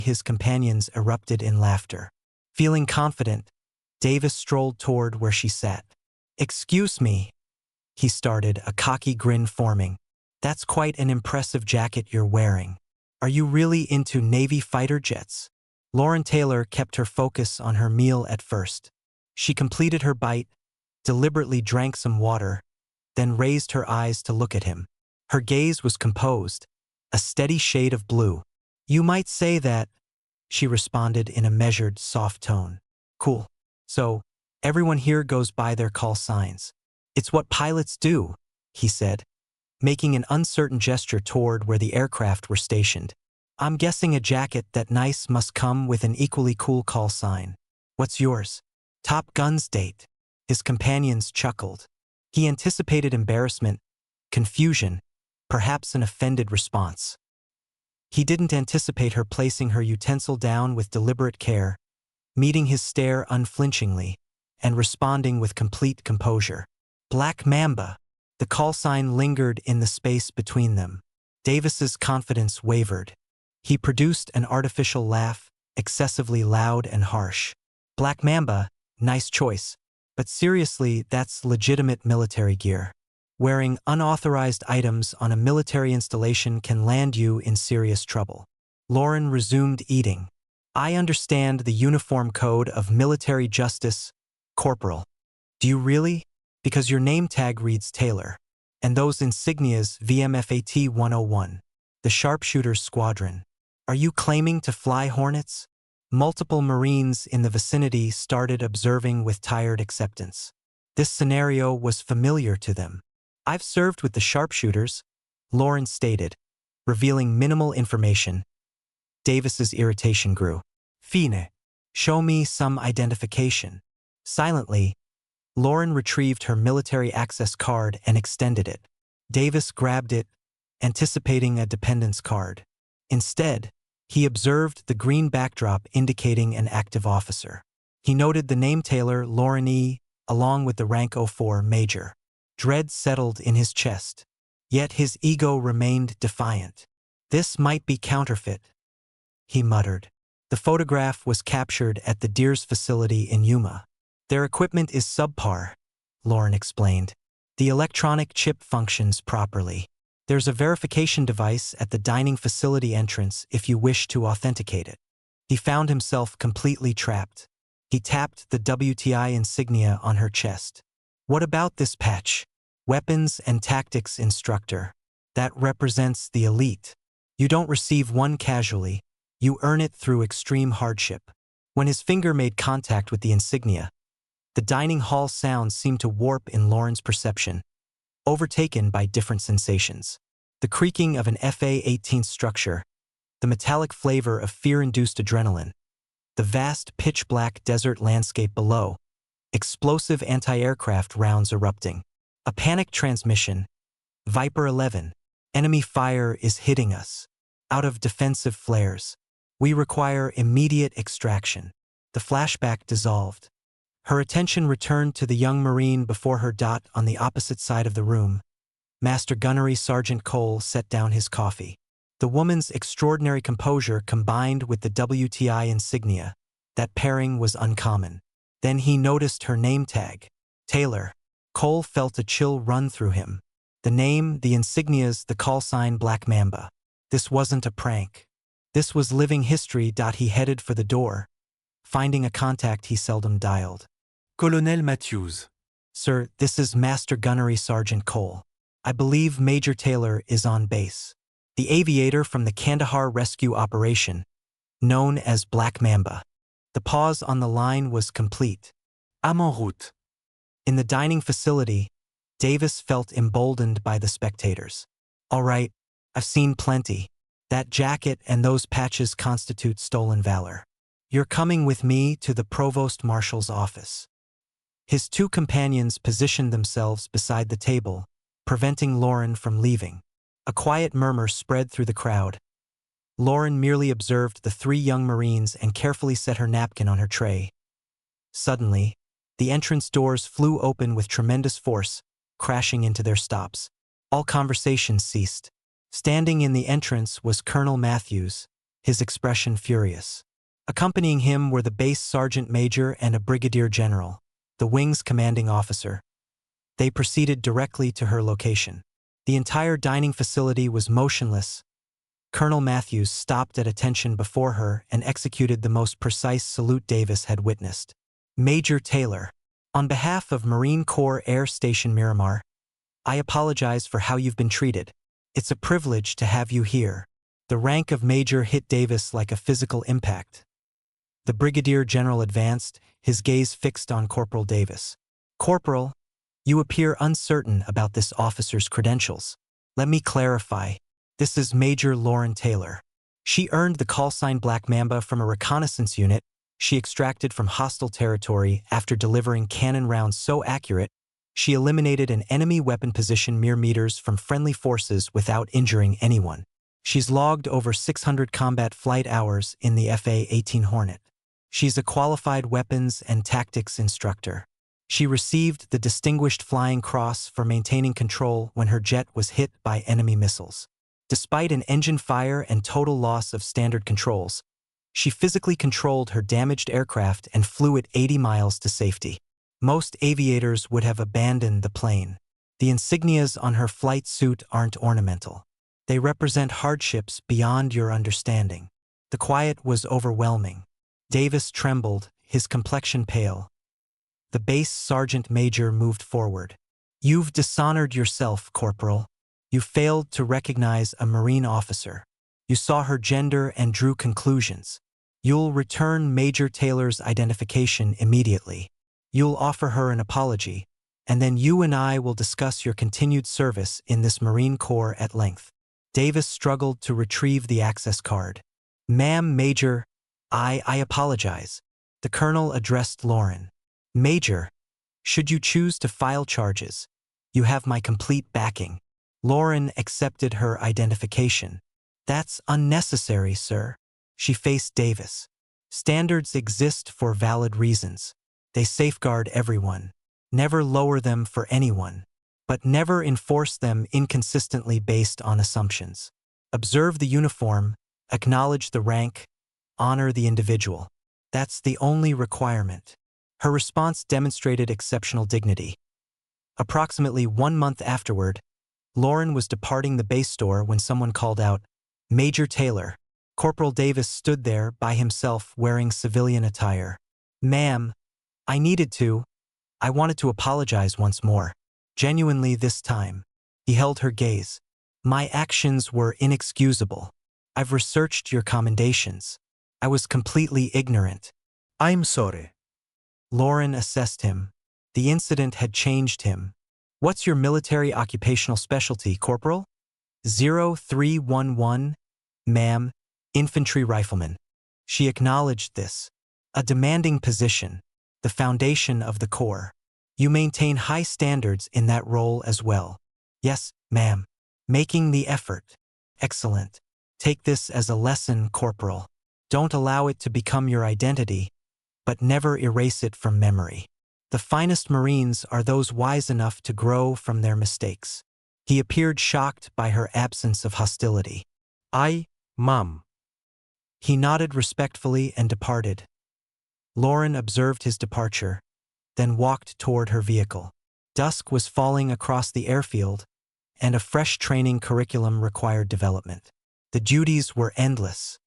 His companions erupted in laughter. Feeling confident, Davis strolled toward where she sat. "Excuse me," he started, a cocky grin forming. "That's quite an impressive jacket you're wearing. Are you really into Navy fighter jets?" Lauren Taylor kept her focus on her meal at first. She completed her bite, deliberately drank some water, then raised her eyes to look at him. Her gaze was composed, a steady shade of blue. "You might say that," she responded in a measured, soft tone. "Cool. So, everyone here goes by their call signs. It's what pilots do," he said, making an uncertain gesture toward where the aircraft were stationed. "I'm guessing a jacket that nice must come with an equally cool call sign. What's yours?" "Top Gun's date." His companions chuckled. He anticipated embarrassment, confusion, perhaps an offended response. He didn't anticipate her placing her utensil down with deliberate care, meeting his stare unflinchingly, and responding with complete composure. "Black Mamba." The call sign lingered in the space between them. Davis's confidence wavered. He produced an artificial laugh, excessively loud and harsh. "Black Mamba, nice choice. But seriously, that's legitimate military gear. Wearing unauthorized items on a military installation can land you in serious trouble." Lauren resumed eating. "I understand the uniform code of military justice, Corporal." "Do you really? Because your name tag reads Taylor. And those insignias VMFAT 101. The Sharpshooters Squadron. Are you claiming to fly Hornets?" Multiple Marines in the vicinity started observing with tired acceptance. This scenario was familiar to them. "I've served with the Sharpshooters," Lauren stated, revealing minimal information. Davis's irritation grew. "Fine. Show me some identification." Silently, Lauren retrieved her military access card and extended it. Davis grabbed it, anticipating a dependence card. Instead, he observed the green backdrop indicating an active officer. He noted the name Taylor, Lauren E., along with the rank 04 Major. Dread settled in his chest, yet his ego remained defiant. "This might be counterfeit," he muttered. The photograph was captured at the Deers facility in Yuma. "Their equipment is subpar," Lauren explained. "The electronic chip functions properly. There's a verification device at the dining facility entrance if you wish to authenticate it." He found himself completely trapped. He tapped the WTI insignia on her chest. "What about this patch?" "Weapons and Tactics Instructor. That represents the elite. You don't receive one casually, you earn it through extreme hardship." When his finger made contact with the insignia, the dining hall sounds seemed to warp in Lauren's perception, overtaken by different sensations. The creaking of an FA-18 structure, the metallic flavor of fear-induced adrenaline, the vast pitch-black desert landscape below, explosive anti-aircraft rounds erupting. A panic transmission. "Viper 11. Enemy fire is hitting us. Out of defensive flares. We require immediate extraction." The flashback dissolved. Her attention returned to the young Marine before her dot on the opposite side of the room. Master Gunnery Sergeant Cole set down his coffee. The woman's extraordinary composure combined with the WTI insignia. That pairing was uncommon. Then he noticed her name tag. Taylor. Cole felt a chill run through him. The name, the insignias, the call sign Black Mamba. This wasn't a prank. This was living history. He headed for the door, finding a contact he seldom dialed. Colonel Matthews. "Sir, this is Master Gunnery Sergeant Cole. I believe Major Taylor is on base. The aviator from the Kandahar rescue operation, known as Black Mamba." The pause on the line was complete. En route. In the dining facility, Davis felt emboldened by the spectators. "All right, I've seen plenty. That jacket and those patches constitute stolen valor. You're coming with me to the Provost Marshal's office." His two companions positioned themselves beside the table, preventing Lauren from leaving. A quiet murmur spread through the crowd. Lauren merely observed the three young Marines and carefully set her napkin on her tray. Suddenly, the entrance doors flew open with tremendous force, crashing into their stops. All conversation ceased. Standing in the entrance was Colonel Matthews, his expression furious. Accompanying him were the base sergeant major and a brigadier general, the wing's commanding officer. They proceeded directly to her location. The entire dining facility was motionless. Colonel Matthews stopped at attention before her and executed the most precise salute Davis had witnessed. Major Taylor, on behalf of Marine Corps Air Station Miramar, I apologize for how you've been treated. It's a privilege to have you here. The rank of major hit Davis like a physical impact. The brigadier general advanced, his gaze fixed on Corporal Davis. Corporal, you appear uncertain about this officer's credentials. Let me clarify. This is Major Lauren Taylor. She earned the callsign Black Mamba from a reconnaissance unit she extracted from hostile territory after delivering cannon rounds so accurate, she eliminated an enemy weapon position mere meters from friendly forces without injuring anyone. She's logged over 600 combat flight hours in the FA-18 Hornet. She's a qualified weapons and tactics instructor. She received the Distinguished Flying Cross for maintaining control when her jet was hit by enemy missiles. Despite an engine fire and total loss of standard controls, she physically controlled her damaged aircraft and flew it 80 miles to safety. Most aviators would have abandoned the plane. The insignias on her flight suit aren't ornamental. They represent hardships beyond your understanding. The quiet was overwhelming. Davis trembled, his complexion pale. The base sergeant major moved forward. You've dishonored yourself, Corporal. You failed to recognize a Marine officer. You saw her gender and drew conclusions. You'll return Major Taylor's identification immediately. You'll offer her an apology, and then you and I will discuss your continued service in this Marine Corps at length. Davis struggled to retrieve the access card. Ma'am, Major, I apologize. The colonel addressed Lauren. Major, should you choose to file charges, you have my complete backing. Lauren accepted her identification. That's unnecessary, sir. She faced Davis. Standards exist for valid reasons. They safeguard everyone. Never lower them for anyone, but never enforce them inconsistently based on assumptions. Observe the uniform, acknowledge the rank, honor the individual. That's the only requirement. Her response demonstrated exceptional dignity. Approximately 1 month afterward, Lauren was departing the base store when someone called out, Major Taylor. Corporal Davis stood there by himself wearing civilian attire. Ma'am, I wanted to apologize once more. Genuinely this time. He held her gaze. My actions were inexcusable. I've researched your commendations. I was completely ignorant. I'm sorry. Lauren assessed him. The incident had changed him. What's your military occupational specialty, Corporal? 0311, ma'am, infantry rifleman. She acknowledged this. A demanding position, the foundation of the Corps. You maintain high standards in that role as well. Yes, ma'am. Making the effort. Excellent. Take this as a lesson, Corporal. Don't allow it to become your identity, but never erase it from memory. The finest Marines are those wise enough to grow from their mistakes. He appeared shocked by her absence of hostility. Ma'am. He nodded respectfully and departed. Lauren observed his departure, then walked toward her vehicle. Dusk was falling across the airfield, and a fresh training curriculum required development. The duties were endless.